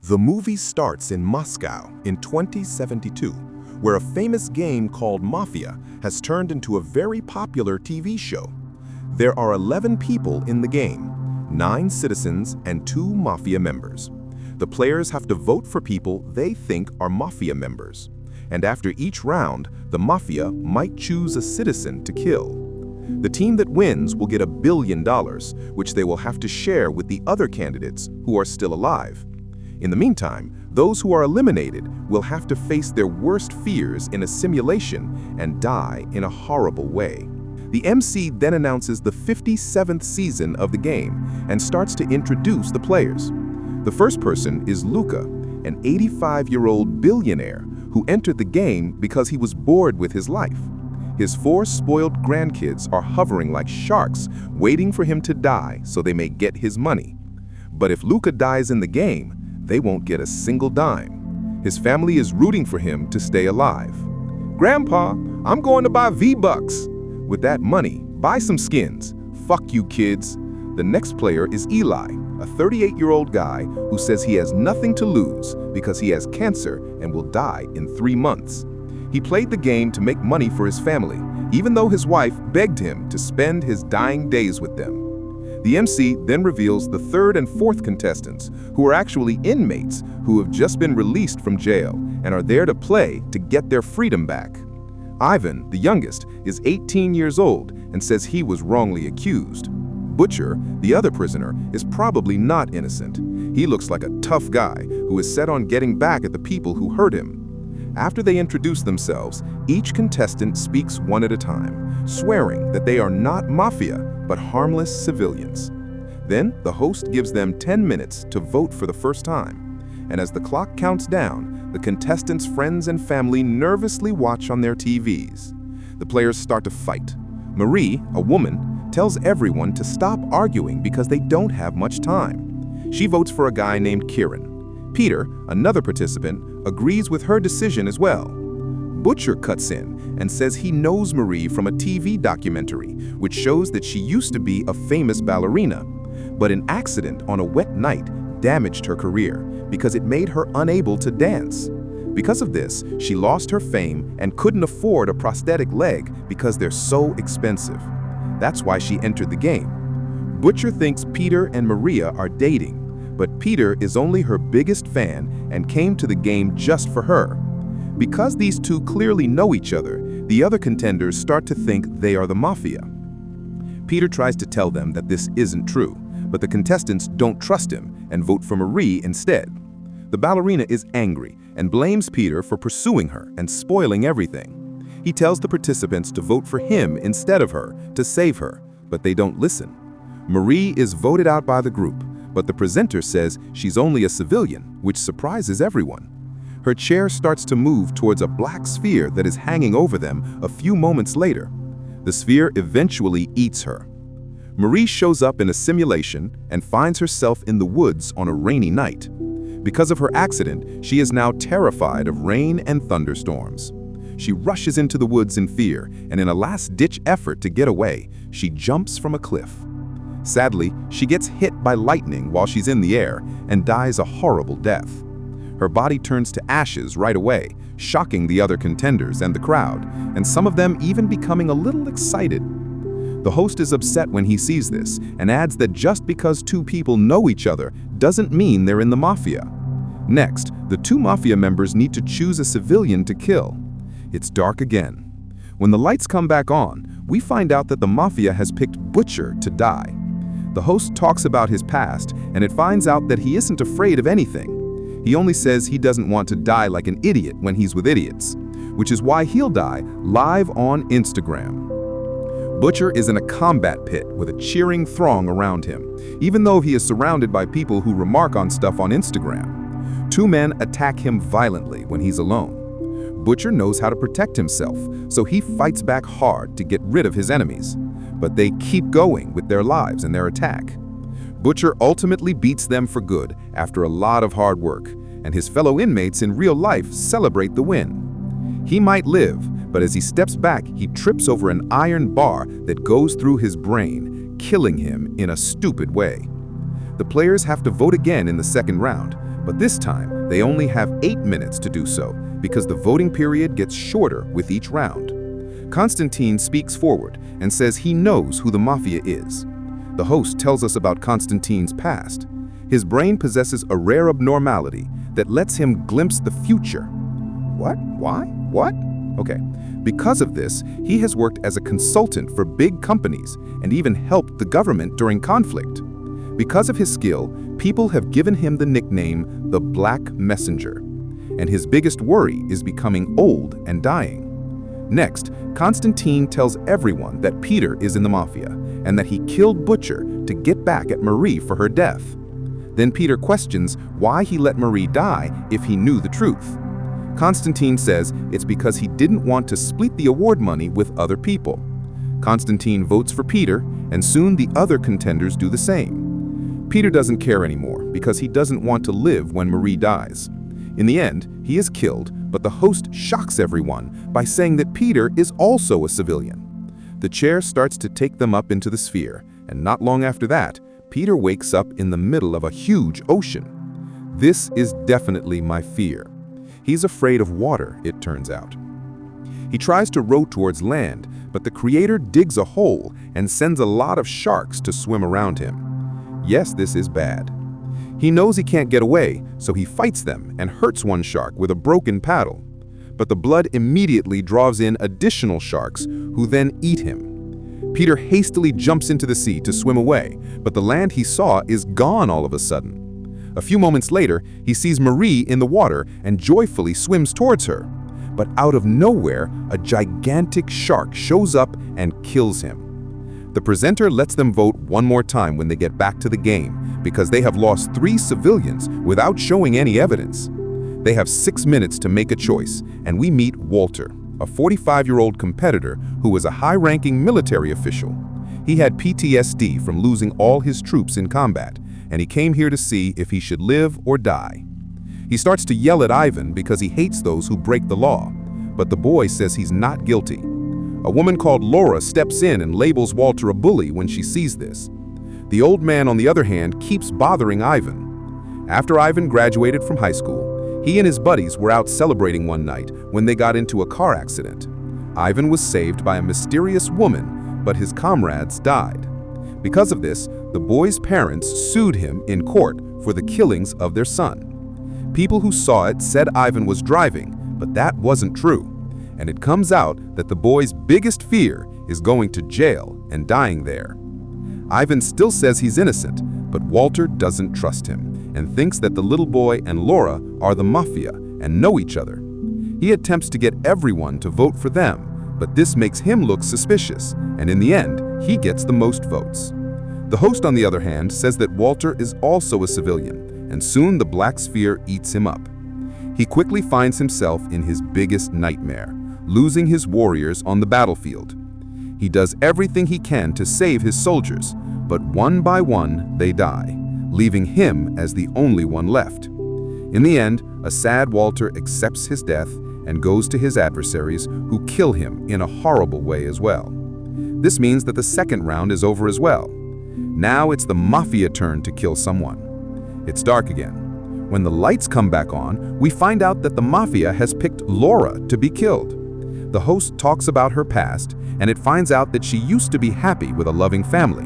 The movie starts in Moscow in 2072, where a famous game called Mafia has turned into a very popular TV show. There are 11 people in the game, 9 citizens and 2 Mafia members. The players have to vote for people they think are Mafia members. And after each round, the Mafia might choose a citizen to kill. The team that wins will get $1 billion, which they will have to share with the other candidates who are still alive. In the meantime, those who are eliminated will have to face their worst fears in a simulation and die in a horrible way. The MC then announces the 57th season of the game and starts to introduce the players. The first person is Luca, an 85-year-old billionaire who entered the game because he was bored with his life. His 4 spoiled grandkids are hovering like sharks, waiting for him to die so they may get his money. But if Luca dies in the game, they won't get a single dime. His family is rooting for him to stay alive. "Grandpa, I'm going to buy V-Bucks." With that money, buy some skins. Fuck you, kids. The next player is Eli, a 38-year-old guy who says he has nothing to lose because he has cancer and will die in 3 months. He played the game to make money for his family, even though his wife begged him to spend his dying days with them. The MC then reveals the 3rd and 4th contestants, who are actually inmates who have just been released from jail and are there to play to get their freedom back. Ivan, the youngest, is 18 years old and says he was wrongly accused. Butcher, the other prisoner, is probably not innocent. He looks like a tough guy who is set on getting back at the people who hurt him. After they introduce themselves, each contestant speaks one at a time, swearing that they are not mafia, but harmless civilians. Then the host gives them 10 minutes to vote for the first time. And as the clock counts down, the contestants' friends and family nervously watch on their TVs. The players start to fight. Marie, a woman, tells everyone to stop arguing because they don't have much time. She votes for a guy named Kieran. Peter, another participant, agrees with her decision as well. Butcher cuts in and says he knows Marie from a TV documentary, which shows that she used to be a famous ballerina, but an accident on a wet night damaged her career because it made her unable to dance. Because of this, she lost her fame and couldn't afford a prosthetic leg because they're so expensive. That's why she entered the game. Butcher thinks Peter and Maria are dating, but Peter is only her biggest fan and came to the game just for her. Because these two clearly know each other, the other contenders start to think they are the mafia. Peter tries to tell them that this isn't true, but the contestants don't trust him and vote for Marie instead. The ballerina is angry and blames Peter for pursuing her and spoiling everything. He tells the participants to vote for him instead of her to save her, but they don't listen. Marie is voted out by the group, but the presenter says she's only a civilian, which surprises everyone. Her chair starts to move towards a black sphere that is hanging over them a few moments later. The sphere eventually eats her. Marie shows up in a simulation and finds herself in the woods on a rainy night. Because of her accident, she is now terrified of rain and thunderstorms. She rushes into the woods in fear, and in a last-ditch effort to get away, she jumps from a cliff. Sadly, she gets hit by lightning while she's in the air and dies a horrible death. Her body turns to ashes right away, shocking the other contenders and the crowd, and some of them even becoming a little excited. The host is upset when he sees this and adds that just because 2 people know each other doesn't mean they're in the mafia. Next, the 2 mafia members need to choose a civilian to kill. It's dark again. When the lights come back on, we find out that the mafia has picked Butcher to die. The host talks about his past, and it finds out that he isn't afraid of anything. He only says he doesn't want to die like an idiot when he's with idiots, which is why he'll die live on Instagram. Butcher is in a combat pit with a cheering throng around him, even though he is surrounded by people who remark on stuff on Instagram. 2 men attack him violently when he's alone. Butcher knows how to protect himself, so he fights back hard to get rid of his enemies. But they keep going with their lives and their attack. Butcher ultimately beats them for good after a lot of hard work, and his fellow inmates in real life celebrate the win. He might live, but as he steps back, he trips over an iron bar that goes through his brain, killing him in a stupid way. The players have to vote again in the second round, But this time, they only have 8 minutes to do so because the voting period gets shorter with each round. Constantine speaks forward and says he knows who the Mafia is. The host tells us about Constantine's past. His brain possesses a rare abnormality that lets him glimpse the future. What? Why? What? Okay. Because of this, he has worked as a consultant for big companies and even helped the government during conflict. Because of his skill, people have given him the nickname the Black Messenger. And his biggest worry is becoming old and dying. Next, Constantine tells everyone that Peter is in the Mafia and that he killed Butcher to get back at Marie for her death. Then Peter questions why he let Marie die if he knew the truth. Constantine says it's because he didn't want to split the award money with other people. Constantine votes for Peter, and soon the other contenders do the same. Peter doesn't care anymore because he doesn't want to live when Marie dies. In the end, he is killed, but the host shocks everyone by saying that Peter is also a civilian. The chair starts to take them up into the sphere, and not long after that, Peter wakes up in the middle of a huge ocean. This is definitely my fear. He's afraid of water, it turns out. He tries to row towards land, but the creator digs a hole and sends a lot of sharks to swim around him. Yes, this is bad. He knows he can't get away, so he fights them and hurts one shark with a broken paddle. But the blood immediately draws in additional sharks, who then eat him. Peter hastily jumps into the sea to swim away, but the land he saw is gone all of a sudden. A few moments later, he sees Marie in the water and joyfully swims towards her. But out of nowhere, a gigantic shark shows up and kills him. The presenter lets them vote one more time when they get back to the game, because they have lost 3 civilians without showing any evidence. They have 6 minutes to make a choice, and we meet Walter, a 45-year-old competitor who was a high-ranking military official. He had PTSD from losing all his troops in combat, and he came here to see if he should live or die. He starts to yell at Ivan because he hates those who break the law, but the boy says he's not guilty. A woman called Laura steps in and labels Walter a bully when she sees this. The old man, on the other hand, keeps bothering Ivan. After Ivan graduated from high school, he and his buddies were out celebrating one night when they got into a car accident. Ivan was saved by a mysterious woman, but his comrades died. Because of this, the boy's parents sued him in court for the killings of their son. People who saw it said Ivan was driving, but that wasn't true. And it comes out that the boy's biggest fear is going to jail and dying there. Ivan still says he's innocent, but Walter doesn't trust him and thinks that the little boy and Laura are the Mafia and know each other. He attempts to get everyone to vote for them, but this makes him look suspicious, and in the end, he gets the most votes. The host, on the other hand, says that Walter is also a civilian, and soon the Black Sphere eats him up. He quickly finds himself in his biggest nightmare, losing his warriors on the battlefield. He does everything he can to save his soldiers, but one by one they die, leaving him as the only one left. In the end, a sad Walter accepts his death and goes to his adversaries, who kill him in a horrible way as well. This means that the second round is over as well. Now it's the Mafia turn to kill someone. It's dark again. When the lights come back on, we find out that the Mafia has picked Laura to be killed. The host talks about her past, and it finds out that she used to be happy with a loving family,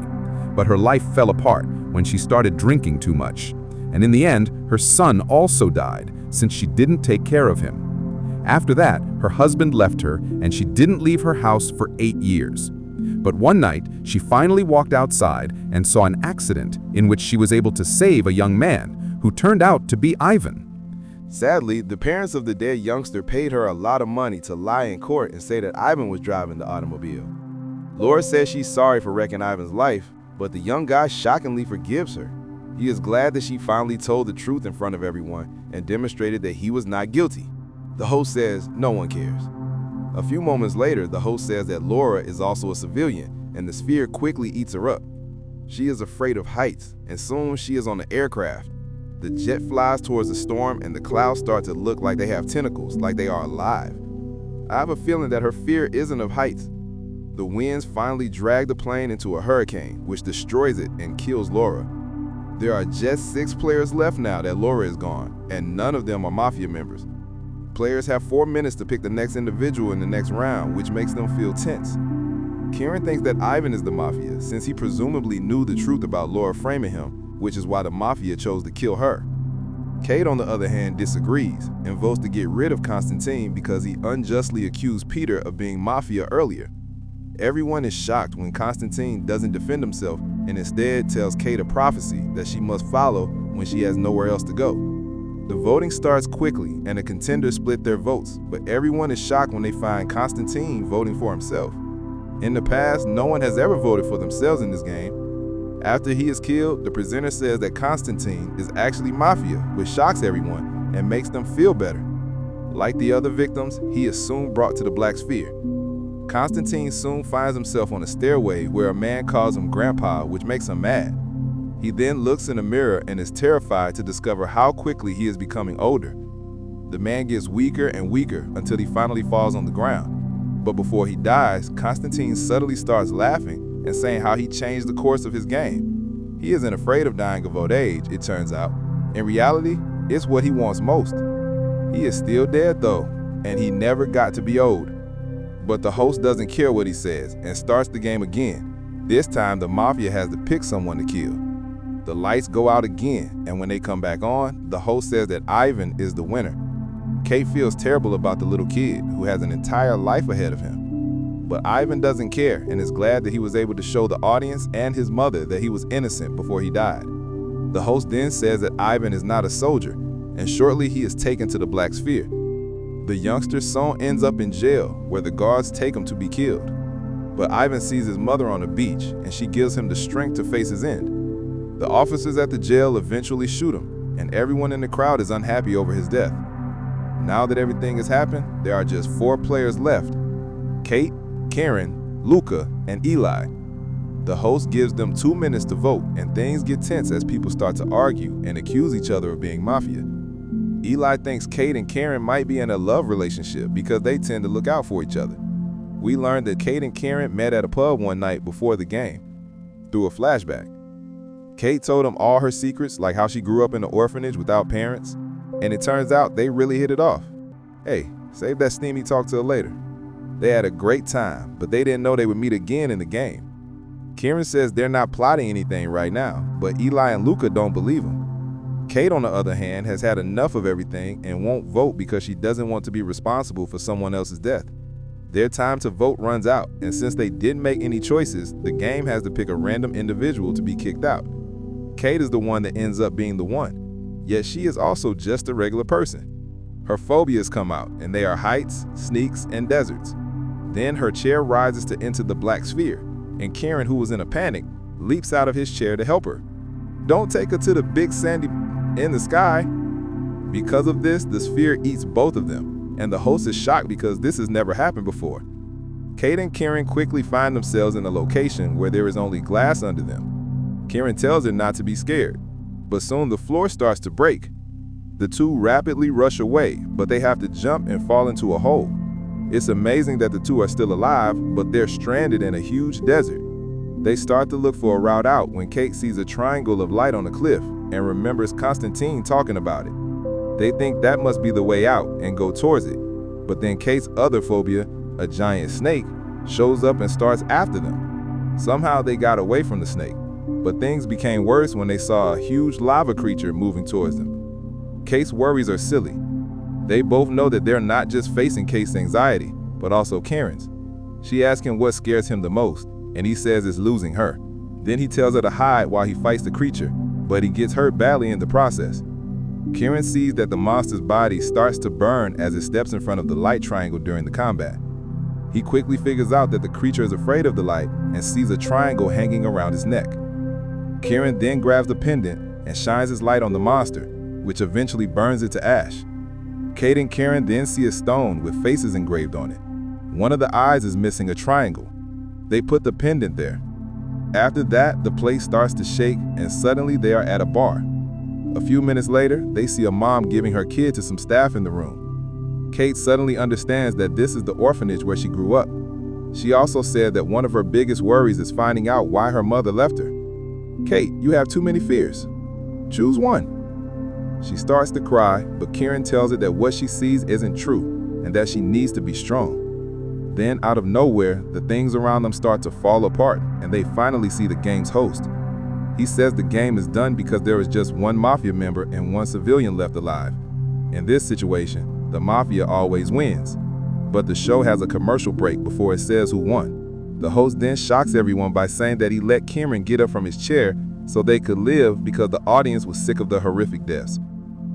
but her life fell apart when she started drinking too much. And in the end, her son also died since she didn't take care of him. After that, her husband left her, and she didn't leave her house for 8 years. But one night, she finally walked outside and saw an accident in which she was able to save a young man who turned out to be Ivan. Sadly, the parents of the dead youngster paid her a lot of money to lie in court and say that Ivan was driving the automobile. Laura says she's sorry for wrecking Ivan's life, but the young guy shockingly forgives her. He is glad that she finally told the truth in front of everyone and demonstrated that he was not guilty. The host says no one cares. A few moments later, the host says that Laura is also a civilian, and the sphere quickly eats her up. She is afraid of heights, and soon she is on the aircraft. The jet flies towards the storm, and the clouds start to look like they have tentacles, like they are alive. I have a feeling that her fear isn't of heights. The winds finally drag the plane into a hurricane, which destroys it and kills Laura. There are just 6 players left now that Laura is gone, and none of them are Mafia members. Players have 4 minutes to pick the next individual in the next round, which makes them feel tense. Kieran thinks that Ivan is the Mafia, since he presumably knew the truth about Laura framing him, which is why the Mafia chose to kill her. Kate, on the other hand, disagrees and votes to get rid of Constantine because he unjustly accused Peter of being Mafia earlier. Everyone is shocked when Constantine doesn't defend himself and instead tells Kate a prophecy that she must follow when she has nowhere else to go. The voting starts quickly and the contenders split their votes, but everyone is shocked when they find Constantine voting for himself. In the past, no one has ever voted for themselves in this game. After he is killed, the presenter says that Constantine is actually Mafia, which shocks everyone and makes them feel better. Like the other victims, he is soon brought to the Black Sphere. Constantine soon finds himself on a stairway where a man calls him Grandpa, which makes him mad. He then looks in a mirror and is terrified to discover how quickly he is becoming older. The man gets weaker and weaker until he finally falls on the ground. But before he dies, Constantine subtly starts laughing and saying how he changed the course of his game. He isn't afraid of dying of old age, it turns out. In reality, it's what he wants most. He is still dead though, and he never got to be old. But the host doesn't care what he says and starts the game again. This time, the Mafia has to pick someone to kill. The lights go out again, and when they come back on, the host says that Ivan is the winner. Kate feels terrible about the little kid who has an entire life ahead of him. But Ivan doesn't care and is glad that he was able to show the audience and his mother that he was innocent before he died. The host then says that Ivan is not a soldier, and shortly he is taken to the Black Sphere. The youngster soon ends up in jail, where the guards take him to be killed. But Ivan sees his mother on the beach, and she gives him the strength to face his end. The officers at the jail eventually shoot him, and everyone in the crowd is unhappy over his death. Now that everything has happened, there are just 4 players left: Kate, Karen, Luca, and Eli. The host gives them 2 minutes to vote, and things get tense as people start to argue and accuse each other of being Mafia. Eli thinks Kate and Karen might be in a love relationship because they tend to look out for each other. We learned that Kate and Karen met at a pub one night before the game, through a flashback. Kate told him all her secrets, like how she grew up in an orphanage without parents, and it turns out they really hit it off. Hey, save that steamy talk till later. They had a great time, but they didn't know they would meet again in the game. Karen says they're not plotting anything right now, but Eli and Luca don't believe him. Kate, on the other hand, has had enough of everything and won't vote because she doesn't want to be responsible for someone else's death. Their time to vote runs out, and since they didn't make any choices, the game has to pick a random individual to be kicked out. Kate is the one that ends up being the one, yet she is also just a regular person. Her phobias come out, and they are heights, sneaks, and deserts. Then her chair rises to enter the Black Sphere, and Karen, who was in a panic, leaps out of his chair to help her. Don't take her to the big sandy in the sky. Because of this, the sphere eats both of them, and the host is shocked because this has never happened before. Kate and Karen quickly find themselves in a location where there is only glass under them. Karen tells her not to be scared, but soon the floor starts to break. The two rapidly rush away, but they have to jump and fall into a hole. It's amazing that the two are still alive, but they're stranded in a huge desert. They start to look for a route out when Kate sees a triangle of light on the cliff and remembers Constantine talking about it. They think that must be the way out and go towards it, but then Kate's other phobia, a giant snake, shows up and starts after them. Somehow they got away from the snake, but things became worse when they saw a huge lava creature moving towards them. Kate's worries are silly. They both know that they're not just facing Kate's anxiety, but also Karen's. She asks him what scares him the most, and he says it's losing her. Then he tells her to hide while he fights the creature, but he gets hurt badly in the process. Karen sees that the monster's body starts to burn as it steps in front of the light triangle during the combat. He quickly figures out that the creature is afraid of the light and sees a triangle hanging around his neck. Karen then grabs the pendant and shines his light on the monster, which eventually burns it to ash. Kate and Karen then see a stone with faces engraved on it. One of the eyes is missing a triangle. They put the pendant there. After that, the place starts to shake and suddenly they are at a bar. A few minutes later, they see a mom giving her kid to some staff in the room. Kate suddenly understands that this is the orphanage where she grew up. She also said that one of her biggest worries is finding out why her mother left her. Kate, you have too many fears. Choose one. She starts to cry, but Kieran tells her that what she sees isn't true and that she needs to be strong. Then, out of nowhere, the things around them start to fall apart and they finally see the game's host. He says the game is done because there is just one mafia member and one civilian left alive. In this situation, the mafia always wins. But the show has a commercial break before it says who won. The host then shocks everyone by saying that he let Kieran get up from his chair so they could live because the audience was sick of the horrific deaths.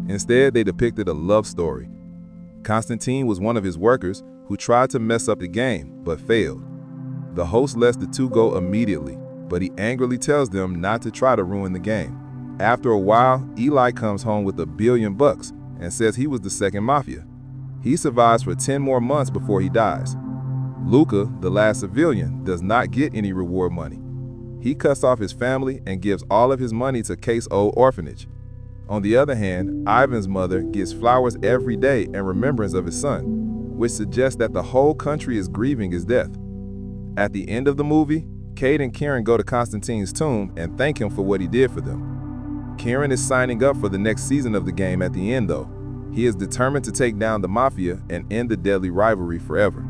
Instead, they depicted a love story. Constantine was one of his workers who tried to mess up the game, but failed. The host lets the two go immediately, but he angrily tells them not to try to ruin the game. After a while, Eli comes home with $1 billion and says he was the second mafia. He survives for 10 more months before he dies. Luca, the last civilian, does not get any reward money. He cuts off his family and gives all of his money to Case O Orphanage. On the other hand, Ivan's mother gives flowers every day in remembrance of his son, which suggests that the whole country is grieving his death. At the end of the movie, Kate and Kieran go to Constantine's tomb and thank him for what he did for them. Kieran is signing up for the next season of the game at the end though. He is determined to take down the mafia and end the deadly rivalry forever.